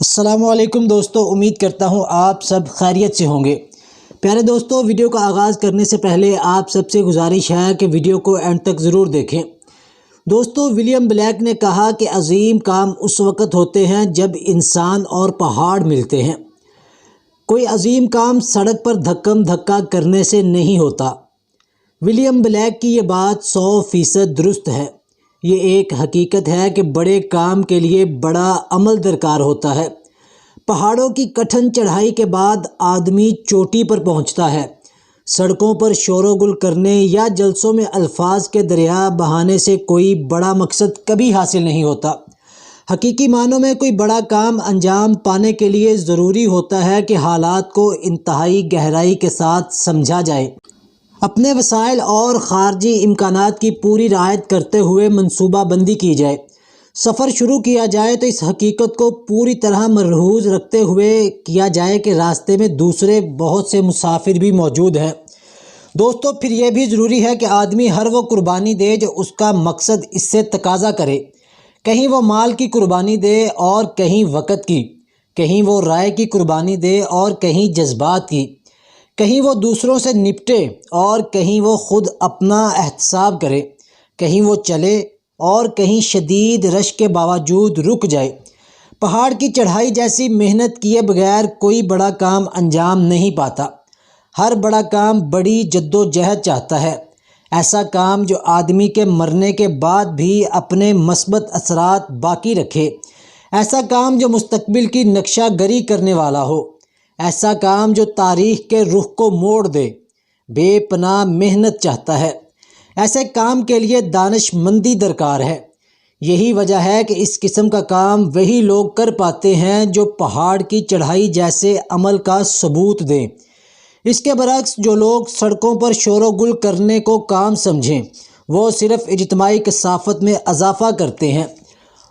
السلام علیکم دوستو، امید کرتا ہوں آپ سب خیریت سے ہوں گے۔ پیارے دوستو، ویڈیو کا آغاز کرنے سے پہلے آپ سب سے گزارش ہے کہ ویڈیو کو اینڈ تک ضرور دیکھیں۔ دوستو، ولیم بلیک نے کہا کہ عظیم کام اس وقت ہوتے ہیں جب انسان اور پہاڑ ملتے ہیں۔ کوئی عظیم کام سڑک پر دھکم دھکا کرنے سے نہیں ہوتا۔ ولیم بلیک کی یہ بات 100% درست ہے۔ یہ ایک حقیقت ہے کہ بڑے کام کے لیے بڑا عمل درکار ہوتا ہے۔ پہاڑوں کی کٹھن چڑھائی کے بعد آدمی چوٹی پر پہنچتا ہے۔ سڑکوں پر شور و گل کرنے یا جلسوں میں الفاظ کے دریا بہانے سے کوئی بڑا مقصد کبھی حاصل نہیں ہوتا۔ حقیقی معنوں میں کوئی بڑا کام انجام پانے کے لیے ضروری ہوتا ہے کہ حالات کو انتہائی گہرائی کے ساتھ سمجھا جائے، اپنے وسائل اور خارجی امکانات کی پوری رعایت کرتے ہوئے منصوبہ بندی کی جائے۔ سفر شروع کیا جائے تو اس حقیقت کو پوری طرح ملحوظ رکھتے ہوئے کیا جائے کہ راستے میں دوسرے بہت سے مسافر بھی موجود ہیں۔ دوستو، پھر یہ بھی ضروری ہے کہ آدمی ہر وہ قربانی دے جو اس کا مقصد اس سے تقاضا کرے۔ کہیں وہ مال کی قربانی دے اور کہیں وقت کی، کہیں وہ رائے کی قربانی دے اور کہیں جذبات کی، کہیں وہ دوسروں سے نپٹے اور کہیں وہ خود اپنا احتساب کرے، کہیں وہ چلے اور کہیں شدید رش کے باوجود رک جائے۔ پہاڑ کی چڑھائی جیسی محنت کیے بغیر کوئی بڑا کام انجام نہیں پاتا۔ ہر بڑا کام بڑی جدوجہد چاہتا ہے، ایسا کام جو آدمی کے مرنے کے بعد بھی اپنے مثبت اثرات باقی رکھے، ایسا کام جو مستقبل کی نقشہ گری کرنے والا ہو، ایسا کام جو تاریخ کے رخ کو موڑ دے۔ بے پناہ محنت چاہتا ہے۔ ایسے کام کے لیے دانش مندی درکار ہے۔ یہی وجہ ہے کہ اس قسم کا کام وہی لوگ کر پاتے ہیں جو پہاڑ کی چڑھائی جیسے عمل کا ثبوت دیں۔ اس کے برعکس جو لوگ سڑکوں پر شور و گل کرنے کو کام سمجھیں، وہ صرف اجتماعی کثافت میں اضافہ کرتے ہیں۔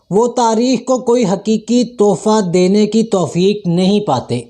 وہ تاریخ کو کوئی حقیقی تحفہ دینے کی توفیق نہیں پاتے۔